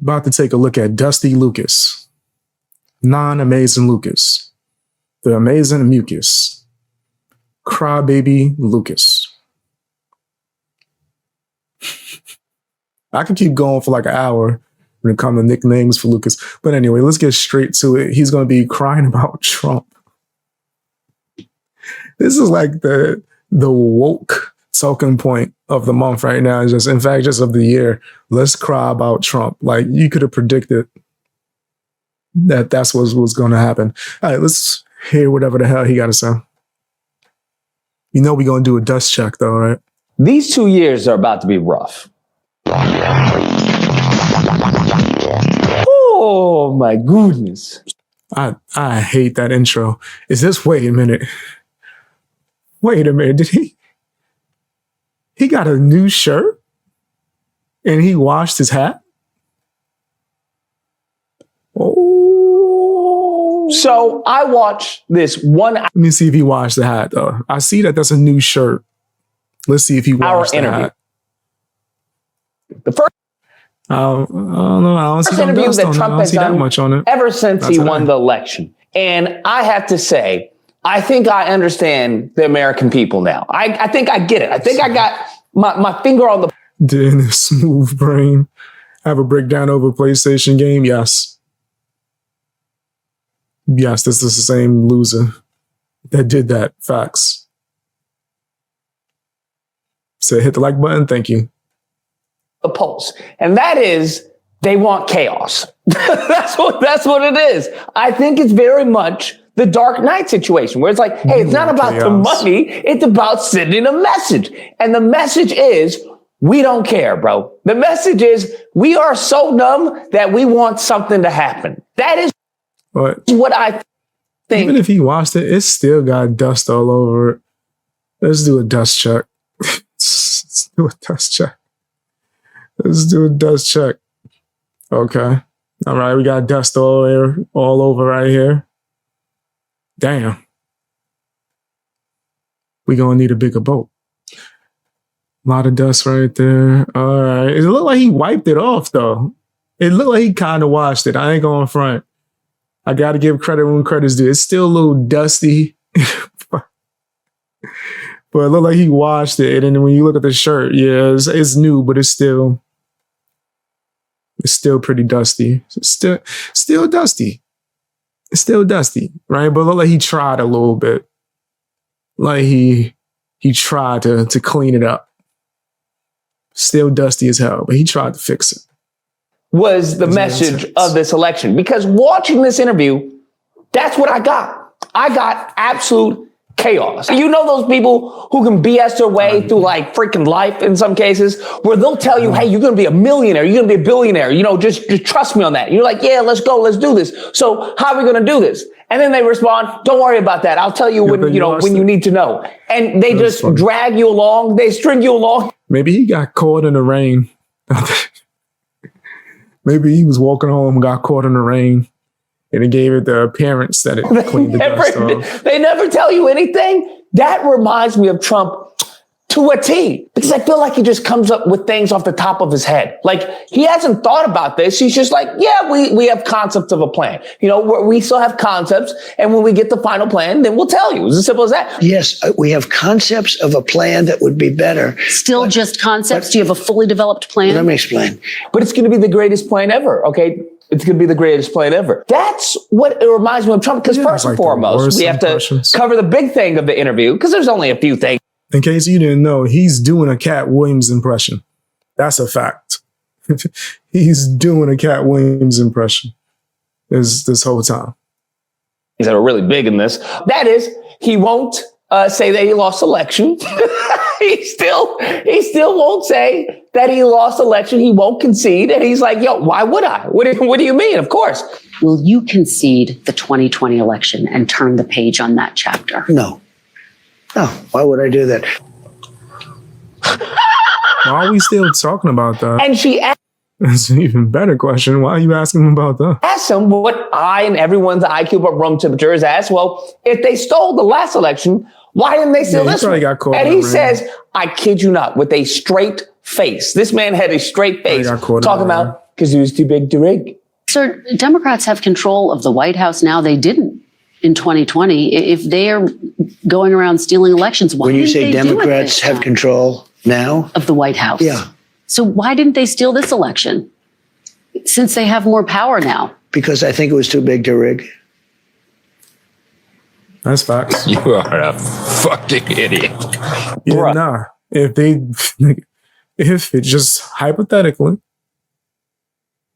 About to take a look at Dusty Lucas. Non-amazing Lucas. The amazing mucus. Crybaby Lucas. I could keep going for like an hour when it comes to nicknames for Lucas. But anyway, let's get straight to it. He's going to be crying about Trump. This is like the woke talking point of the month right now. Just, in fact, just of the year. Let's cry about Trump. Like, you could have predicted that that's what was going to happen. All right, let's hear whatever the hell he got to say. You know we're going to do a dust check, though, right? These 2 years are about to be rough. Oh, my goodness. I hate that intro. Is this, wait a minute. Did he got a new shirt and he washed his hat? Oh. So I watched this 1 hour. Let me see if he washed the hat, though. I see that that's a new shirt. Let's see if he washed the hat. The first I don't know. I don't see interview that Trump has done much on it ever since he won the election. And I have to say, I think I understand the American people now. I think I get it. I think I got my finger on the... Did his smooth brain have a breakdown over a PlayStation game? Yes. Yes, this is the same loser that did that. Facts. So hit the like button. Thank you. The polls. And that is, they want chaos. That's what it is. I think it's very much the Dark Knight situation where it's like, hey, it's not about the money. It's about sending a message. And the message is, we don't care, bro. The message is, we are so dumb that we want something to happen. That is what I think. Even if he washed it, it's still got dust all over it. Let's do a dust check. Let's do a dust check. Let's do a dust check. Okay. All right, we got dust all over right here. Damn. We gonna need a bigger boat. A lot of dust right there. All right. It looked like he wiped it off, though. It looked like he kind of washed it. I ain't going front. I got to give credit when credit's due. It's still a little dusty. But it looked like he washed it. And then when you look at the shirt, yeah, it's new, but it's still pretty dusty. It's still dusty. It's still dusty, right? But it looked like he tried a little bit. Like he tried to clean it up. Still dusty as hell, but he tried to fix it. Was the message of this election. Because watching this interview, that's what I got. I got absolute chaos. You know those people who can BS their way through like freaking life in some cases, where they'll tell you, hey, you're going to be a millionaire. You're going to be a billionaire. You know, just trust me on that. And you're like, yeah, let's go. Let's do this. So how are we going to do this? And then they respond, don't worry about that. I'll tell you when you need to know. And they just drag you along. They string you along. Maybe he got caught in the rain. Maybe he was walking home and got caught in the rain. And it gave it the appearance that it cleaned the dust off. They never tell you anything. That reminds me of Trump to a T. Because I feel like he just comes up with things off the top of his head. Like, he hasn't thought about this. He's just like, yeah, we have concepts of a plan. You know, we still have concepts. And when we get the final plan, then we'll tell you. It's as simple as that. Yes, we have concepts of a plan that would be better. Still just concepts? Do you have a fully developed plan? Let me explain. But it's going to be the greatest plan ever, okay? It's going to be the greatest plan ever. That's what it reminds me of Trump. Because first and foremost, we have to cover the big thing of the interview, because there's only a few things. In case you didn't know, he's doing a Cat Williams impression. That's a fact. He's doing a Cat Williams impression this whole time. Things that are really big in this. That is, he won't say that he lost election. He still won't say that he lost election. He won't concede. And he's like, yo, why would I? What do you mean? Of course. Will you concede the 2020 election and turn the page on that chapter? No. No. Why would I do that? Why are we still talking about that? And she asked. That's an even better question. Why are you asking him about that? Ask him what I and everyone's IQ but room temperature is asked. Well, if they stole the last election, why didn't they steal this one? And he says, I kid you not, with a straight face. This man had a straight face talking about, Because he was too big to rig. Sir, Democrats have control of the White House now. They didn't in 2020. If they are going around stealing elections, why When you didn't say they do it Democrats this have time? control now? Of the White House. Yeah. So why didn't they steal this election? Since they have more power now. Because I think it was too big to rig. That's facts. You are a fucking idiot. Yeah, Bruh. nah. If it just hypothetically,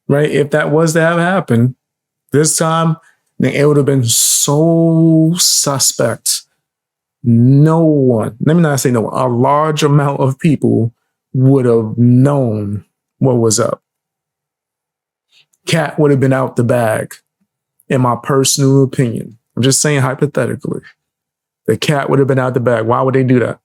right? If that was to have happened this time, then it would have been so suspect. No one, let me not say no one, a large amount of people would have known what was up. Cat would have been out the bag, in my personal opinion. I'm just saying hypothetically. The cat would have been out the bag. Why would they do that?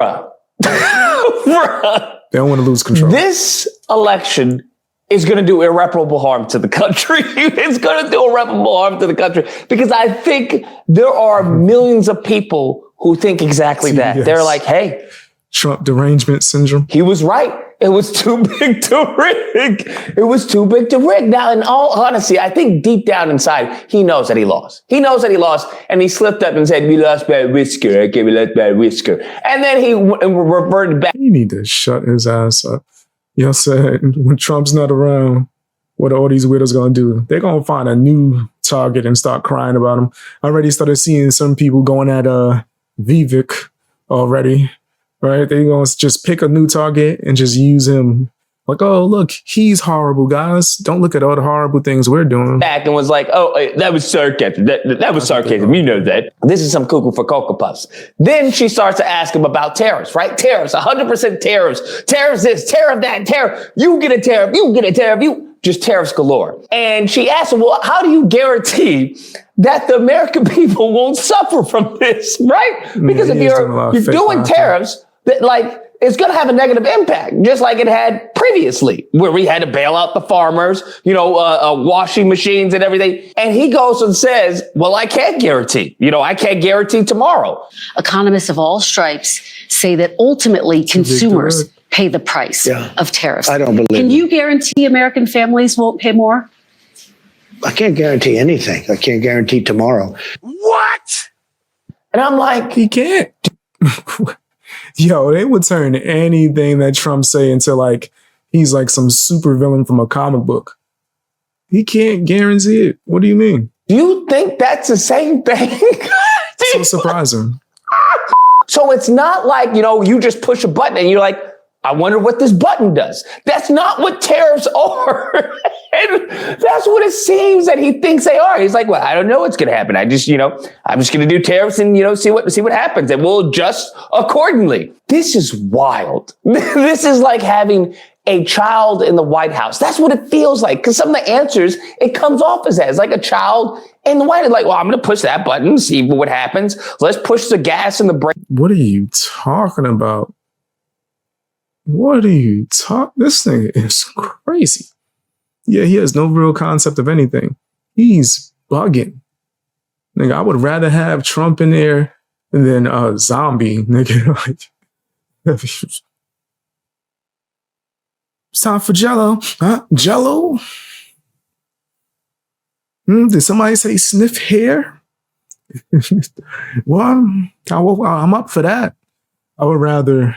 Bruh. Bruh. They don't want to lose control. This election is going to do irreparable harm to the country. It's going to do irreparable harm to the country because I think there are millions of people who think exactly that. Yes. They're like, hey, Trump derangement syndrome. he was right. It was too big to rig. It was too big to rig. Now, in all honesty, I think deep down inside, he knows that he lost. He knows that he lost, and he slipped up and said, we lost by a whisker. Okay, we lost by a whisker. And then he reverted back. You need to shut his ass up. Y'all said when Trump's not around, what are all these weirdos gonna do? They're gonna find a new target and start crying about him. I already started seeing some people going at Vivek already. Right? They're going to just pick a new target and just use him. Like, oh, look, he's horrible, guys. Don't look at all the horrible things we're doing. Back and was like, oh, that was sarcasm. That was sarcasm. You know that. This is some cuckoo for Cocoa Puffs. Then she starts to ask him about tariffs, right? Tariffs, 100% tariffs. Tariffs this, tariff that, tariff. You get a tariff, you get a tariff, you just tariffs galore. And she asked him, well, how do you guarantee that the American people won't suffer from this, right? Because if you're doing tariffs, that like it's going to have a negative impact, just like it had previously, where we had to bail out the farmers, washing machines and everything. And he goes and says, well, I can't guarantee, I can't guarantee tomorrow. Economists of all stripes say that ultimately consumers pay the price of tariffs. I don't believe Can you guarantee American families won't pay more? I can't guarantee anything. I can't guarantee tomorrow. What? And I'm like, he can't. Yo, they would turn anything that Trump say into like he's like some super villain from a comic book. He can't guarantee it. What do you mean? Do you think that's the same thing? So surprising. So it's not like, you just push a button and you're like, I wonder what this button does. That's not what tariffs are. And that's what it seems that he thinks they are. He's like, well, I don't know what's going to happen. I'm just going to do tariffs and, see what happens. And we'll adjust accordingly. This is wild. This is like having a child in the White House. That's what it feels like. Because some of the answers, it comes off as that. It's like a child in the White House. Like, well, I'm going to push that button, see what happens. Let's push the gas and the brake. What are you talking about? What are you talking? This thing is crazy. Yeah, he has no real concept of anything. He's bugging. Nigga, I would rather have Trump in there than a zombie, nigga. It's time for Jello. Huh? Jello? Did somebody say sniff hair? Well, I'm up for that. I would rather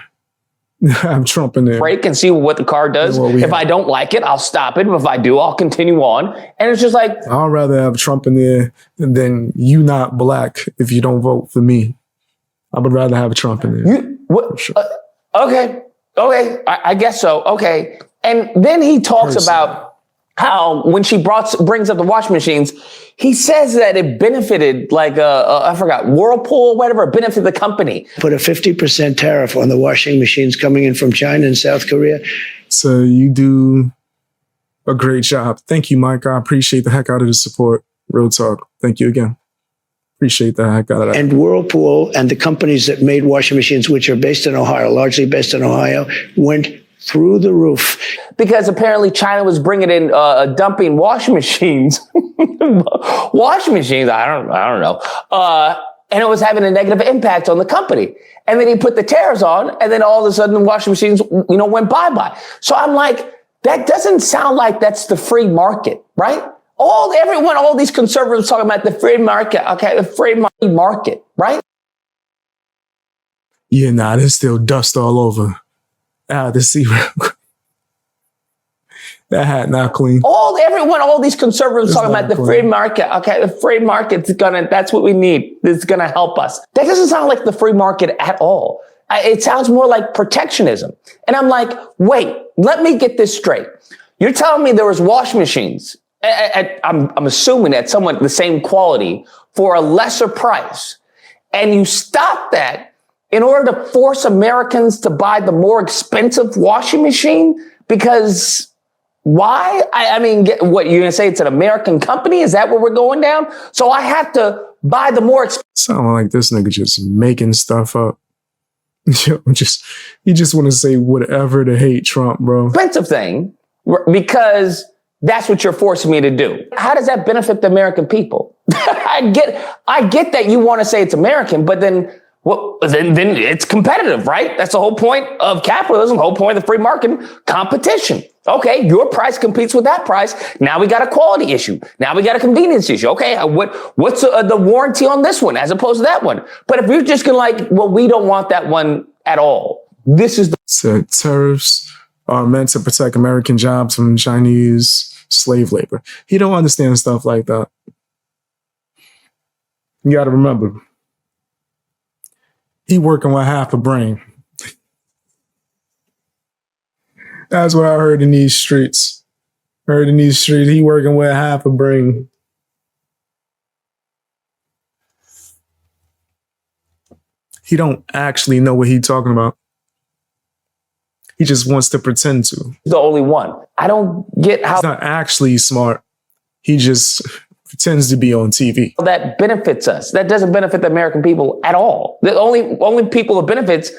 have Trump in there. Break and see what the car does. If I don't like it, I'll stop it. If I do, I'll continue on. And it's just like, I'd rather have Trump in there than you not black if you don't vote for me. I would rather have Trump in there. Sure. Okay. I guess so. Okay. And then he talks about how when she brings up the washing machines, he says that it benefited I forgot, Whirlpool or whatever, it benefited the company. Put a 50% tariff on the washing machines coming in from China and South Korea. So you do a great job. Thank you, Mike. I appreciate the heck out of the support. Real talk. Thank you again. Appreciate the heck out of that. And Whirlpool and the companies that made washing machines, which are based in Ohio, largely based in Ohio, went through the roof. Because apparently China was bringing in dumping washing machines. Washing machines, I don't know. And it was having a negative impact on the company. And then he put the tariffs on, and then all of a sudden the washing machines, went bye-bye. So I'm like, That doesn't sound like that's the free market, right? All these conservatives talking about the free market. Okay, the free market, right? Yeah, nah, there's still dust all over. The sea. That hat not clean. All these conservatives talking about the free market. Okay, the free market's that's what we need. This is gonna help us. That doesn't sound like the free market at all. It sounds more like protectionism. And I'm like, wait, let me get this straight. You're telling me there was washing machines, I'm assuming at somewhat the same quality for a lesser price. And you stopped that in order to force Americans to buy the more expensive washing machine? Because why? I mean, what, you're going to say it's an American company? Is that where we're going down? So I have to buy the more expensive. Sound like this nigga just making stuff up. Yo, you just want to say whatever to hate Trump, bro. Expensive thing, because that's what you're forcing me to do. How does that benefit the American people? I get that you want to say it's American, but then then it's competitive, right? That's the whole point of capitalism, the whole point of the free market, competition. Okay, your price competes with that price. Now we got a quality issue. Now we got a convenience issue. Okay, what's the warranty on this one as opposed to that one? But if you're just gonna we don't want that one at all. This is the tariffs are meant to protect American jobs from Chinese slave labor. He don't understand stuff like that. You got to remember, he working with half a brain. That's what I heard in these streets. He working with half a brain. He don't actually know what he's talking about. He just wants to pretend to. The only one. I don't get how he's not actually smart. He just pretends to be on TV. That benefits us. That doesn't benefit the American people at all. The only people it benefits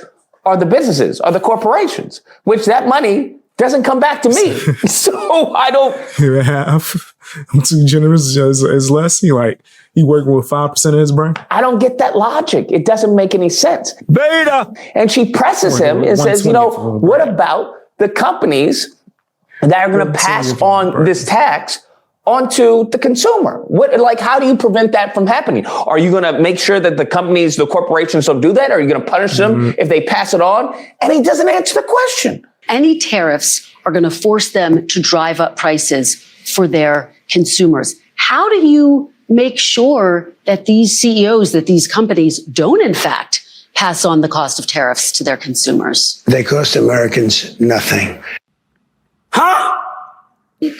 are the businesses, are the corporations, which that money doesn't come back to me. So I don't. Half. I'm too generous as less. He working with 5% of his brain. I don't get that logic. It doesn't make any sense. Beta. And she presses him and says, what about the companies that are going to pass on this tax onto the consumer? How do you prevent that from happening? Are you going to make sure that the companies, the corporations don't do that? Are you going to punish them if they pass it on? And he doesn't answer the question. Any tariffs are going to force them to drive up prices for their consumers. How do you make sure that these CEOs, that these companies don't, in fact, pass on the cost of tariffs to their consumers? They cost Americans nothing. Huh?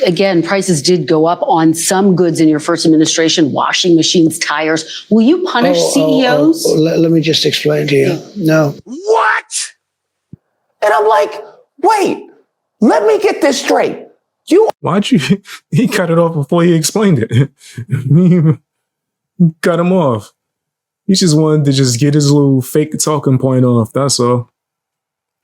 Again, prices did go up on some goods in your first administration, washing machines, tires. Will you punish CEOs? Let me just explain to you. No. What? And I'm like, wait, let me get this straight. Why'd you? He cut it off before he explained it. Cut him off. He just wanted to just get his little fake talking point off. That's all.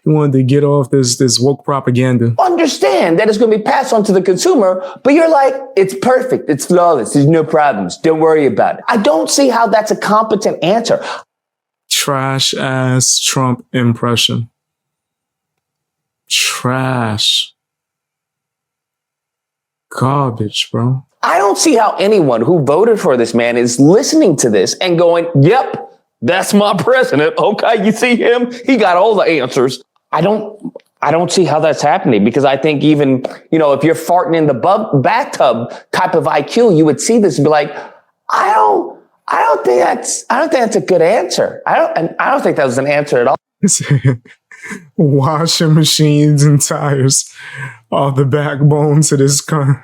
He wanted to get off this woke propaganda. Understand that it's going to be passed on to the consumer, but you're like, it's perfect. It's flawless. There's no problems. Don't worry about it. I don't see how that's a competent answer. Trash ass Trump impression. Trash. Garbage, bro. I don't see how anyone who voted for this man is listening to this and going, yep, that's my president. Okay, you see him? He got all the answers. I don't see how that's happening, because I think even, if you're farting in the bathtub type of IQ, you would see this and be like, I don't think that's a good answer. I don't think that was an answer at all. Washing machines and tires are the backbone to this country.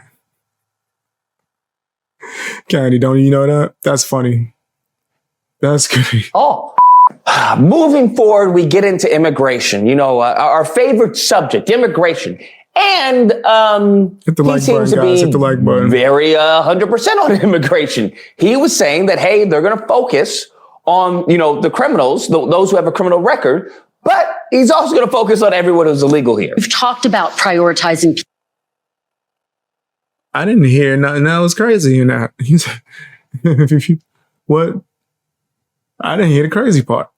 Candy, don't you know that? That's funny. That's good. Oh, moving forward, we get into immigration. Our favorite subject, immigration. And he seems to be very 100% on immigration. He was saying that, hey, they're going to focus on, the criminals, those who have a criminal record. But he's also going to focus on everyone who's illegal here. We've talked about prioritizing. I didn't hear nothing that was crazy in that. What? I didn't hear the crazy part.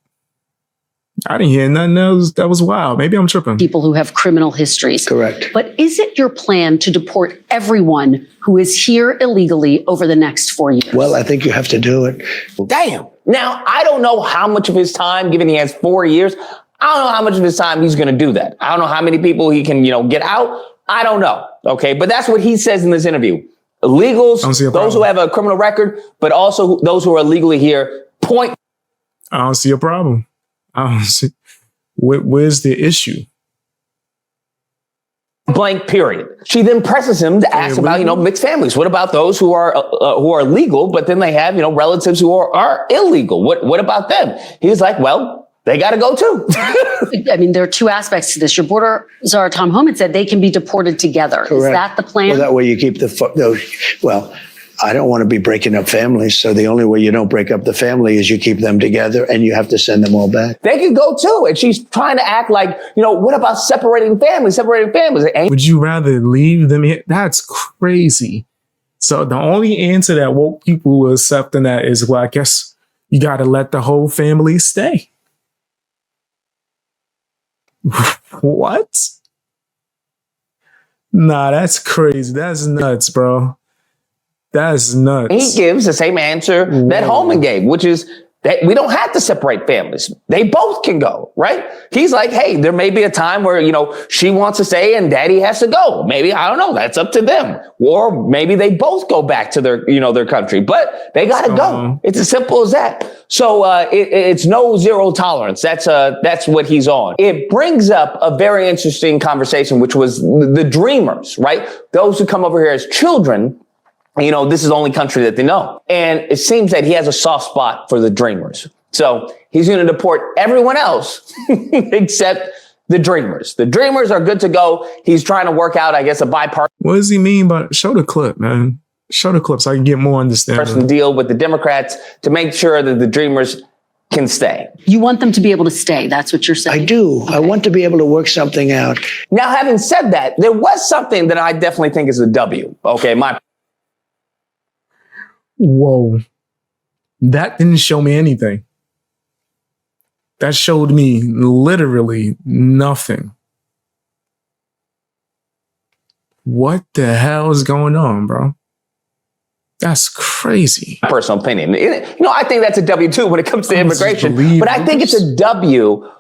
I didn't hear nothing else that was wild. Maybe I'm tripping. People who have criminal histories. Correct. But is it your plan to deport everyone who is here illegally over the next 4 years? Well, I think you have to do it. Damn. Now, I don't know how much of his time, given he has 4 years, I don't know how much of his time he's going to do that. I don't know how many people he can, get out. I don't know. Okay. But that's what he says in this interview. Illegals, those who have a criminal record, but also those who are illegally here, point. I don't see a problem. I don't see. Where's the issue? Blank period. She then presses him to ask about, mixed families. What about those who are legal, but then they have, relatives who are illegal? What about them? He's like, well, they got to go too. I mean, there are two aspects to this. Your border czar, Tom Homan, said they can be deported together. Correct. Is that the plan? Well, that way you keep those. Well, I don't want to be breaking up families. So the only way you don't break up the family is you keep them together and you have to send them all back. They can go too. And she's trying to act like, what about separating families? Would you rather leave them here? That's crazy. So the only answer that woke people will accept in that is, well, I guess you got to let the whole family stay. What? Nah, that's crazy. That's nuts, bro. That's nuts. He gives the same answer that Holman gave, which is that we don't have to separate families. They both can go, right? He's like, hey, there may be a time where, she wants to stay and daddy has to go. Maybe, I don't know. That's up to them. Or maybe they both go back to their, their country, but they got to go. It's as simple as that. So it's no zero tolerance. That's what he's on. It brings up a very interesting conversation, which was the dreamers, right? Those who come over here as children. This is the only country that they know. And it seems that he has a soft spot for the dreamers. So he's going to deport everyone else except the dreamers. The dreamers are good to go. He's trying to work out, I guess, a bipartisan. What does he mean by show the clip, man? Show the clip so I can get more understanding. Deal with the Democrats to make sure that the dreamers can stay. You want them to be able to stay. That's what you're saying. I do. Okay. I want to be able to work something out. Now, having said that, there was something that I definitely think is a W. Okay, Whoa. That didn't show me anything. That showed me literally nothing. What the hell is going on, bro? That's crazy. Personal opinion. I think that's a W too when it comes to immigration, but I think it's a W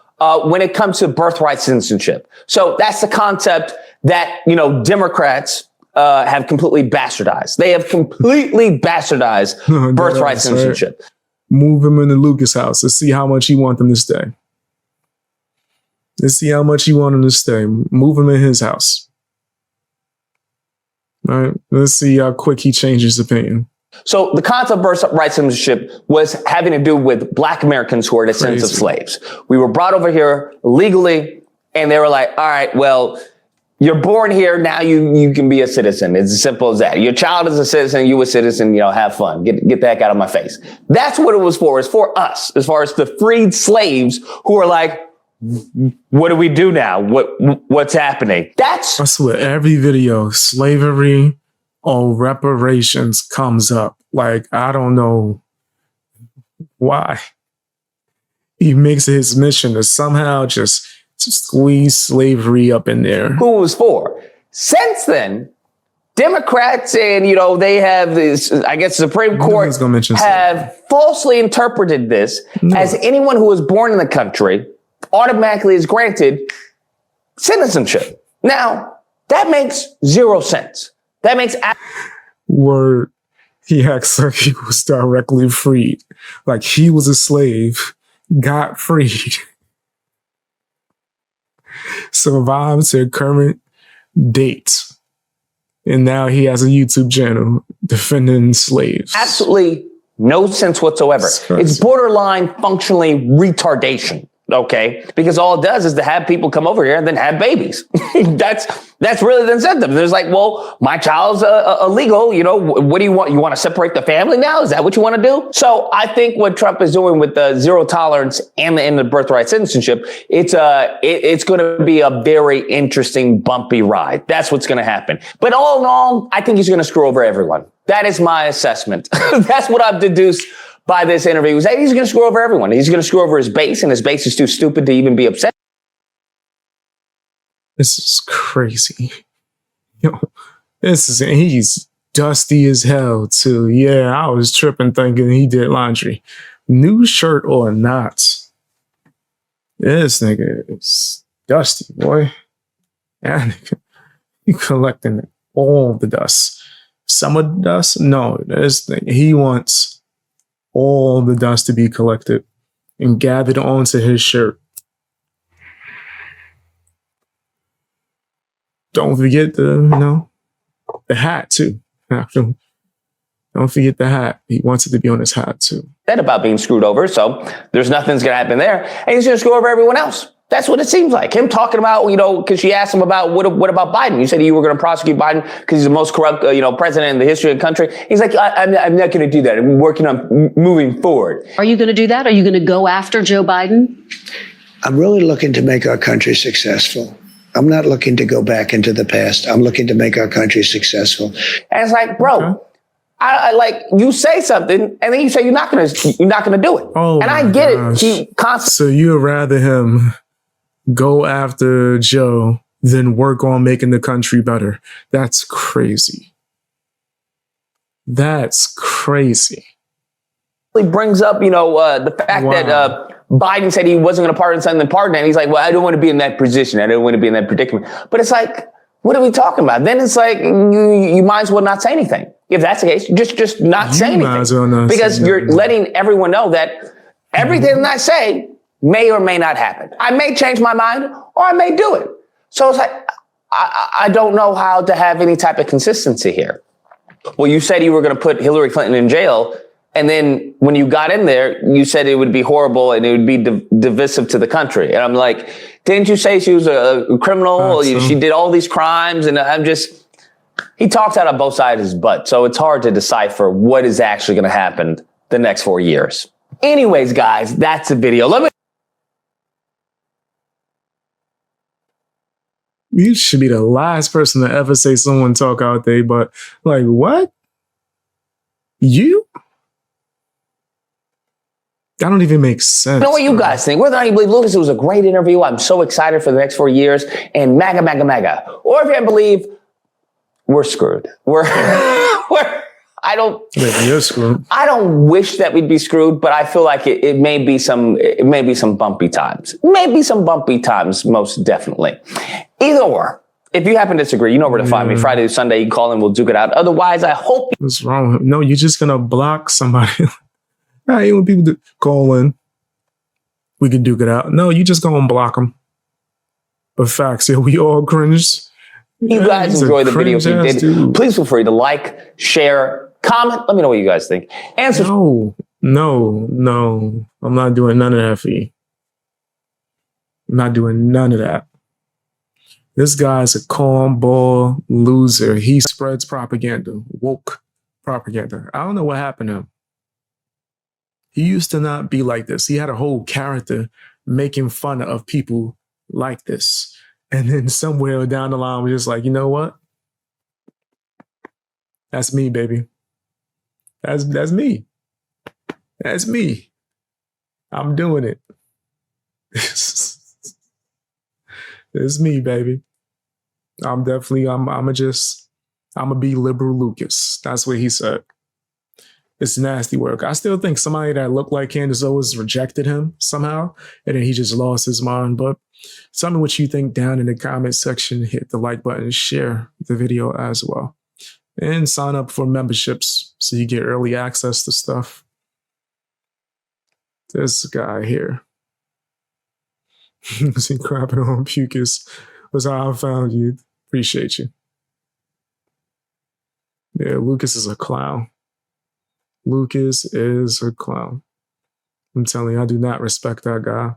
when it comes to birthright citizenship. So that's the concept that, Democrats have completely bastardized. They have completely bastardized birthright citizenship. Right. Move him into Lucas' house. Let's see how much he wants them to stay. Let's see how much he wants them to stay. Move him in his house. All right. Let's see how quick he changes his opinion. So the concept of birthright citizenship was having to do with Black Americans who are descendants of slaves. We were brought over here legally, and they were like, all right, well, you're born here. Now you can be a citizen. It's as simple as that. Your child is a citizen. You a citizen. Have fun. Get the heck out of my face. That's what it was for. It's for us, as far as the freed slaves who are like, what do we do now? What's hhappening? That's what every video, slavery or reparations, comes up. Like, I don't know why. He makes it his mission to somehow just squeeze slavery up in there. Who it was for. Since then, Democrats and, they have this, I guess, Supreme Court have falsely interpreted this as anyone who was born in the country automatically is granted citizenship. Now, that makes zero sense. That makes word. He acts like he was directly freed. Like he was a slave, got freed. Survived to current date. And now he has a YouTube channel defending slaves. Absolutely no sense whatsoever. It's borderline functionally retardation. Okay, because all it does is to have people come over here and then have babies. That's really the incentive. There's like, well, my child's illegal. What do you want? You want to separate the family now? Is that what you want to do? So I think what Trump is doing with the zero tolerance and the end of birthright citizenship, it's going to be a very interesting, bumpy ride. That's what's going to happen. But all in all, I think he's going to screw over everyone. That is my assessment. That's what I've deduced by this interview was that he's going to screw over everyone. He's going to screw over his base, and his base is too stupid to even be upset. This is crazy. He's dusty as hell too. Yeah, I was tripping thinking he did laundry. New shirt or not. This nigga is dusty, boy. That nigga, he collecting all the dust. Some of the dust? No, this thing. He wants all the dust to be collected and gathered onto his shirt. Don't forget the hat too. Don't forget the hat. He wants it to be on his hat too. About being screwed over, so there's nothing's going to happen there, and he's going to screw over everyone else. That's what it seems like. Him talking about, because she asked him about what about Biden? You said you were going to prosecute Biden because he's the most corrupt, president in the history of the country. He's like, I'm not going to do that. I'm working on moving forward. Are you going to do that? Are you going to go after Joe Biden? I'm really looking to make our country successful. I'm not looking to go back into the past. I'm looking to make our country successful. And it's like, bro. Okay. I like you say something and then you say you're not gonna do it. Oh, and I get it. So you'd rather him go after Joe than work on making the country better? That's crazy. That's crazy. It brings up, the fact that Biden said he wasn't going to pardon something, and he's like, well, I don't want to be in that position. I don't want to be in that predicament. But it's like, what are we talking about? Then it's like you might as well not say anything. If that's the case, just not say anything. Because you're letting everyone know that everything that I say may or may not happen. I may change my mind or I may do it. So it's like, I don't know how to have any type of consistency here. Well, you said you were going to put Hillary Clinton in jail. And then when you got in there, you said it would be horrible and it would be divisive to the country. And I'm like, didn't you say she was a criminal? She did all these crimes. And he talks out of both sides of his butt. So it's hard to decipher what is actually going to happen the next 4 years. Anyways, guys, that's the video. You should be the last person to ever say someone talk out there, but like, what? You? That don't even make sense. You know what you guys think? Whether or not you believe Lucas, it was a great interview. I'm so excited for the next 4 years. And MAGA, MAGA, MAGA. Or if you don't believe, we're screwed. You're screwed. I don't wish that we'd be screwed, but I feel like it may be some bumpy times. Maybe some bumpy times, most definitely. Either or. If you happen to disagree, you know where to find me. Friday to Sunday, you can call and we'll duke it out. Otherwise, I hope. What's wrong? No, you're just gonna block somebody. I hate when people call in. We can duke it out. No, you just gonna block them. But facts, yeah, we all cringed. You guys enjoy the video. If you did, please feel free to like, share, comment. Let me know what you guys think. Answer. No. I'm not doing none of that for you. I'm not doing none of that. This guy's a cornball loser. He spreads propaganda, woke propaganda. I don't know what happened to him. He used to not be like this. He had a whole character making fun of people like this. And then somewhere down the line, we're just like, you know what? That's me, baby. That's me. That's me. I'm doing it. It's me, baby. I'm gonna be liberal Lucas. That's what he said. It's nasty work. I still think somebody that looked like Candace Owens rejected him somehow, and then he just lost his mind. But tell me what you think down in the comment section. Hit the like button, share the video as well. And sign up for memberships so you get early access to stuff. This guy here. See, crapping on Pucus was how I found you. Appreciate you. Yeah, Lucas is a clown. Lucas is a clown. I'm telling you, I do not respect that guy.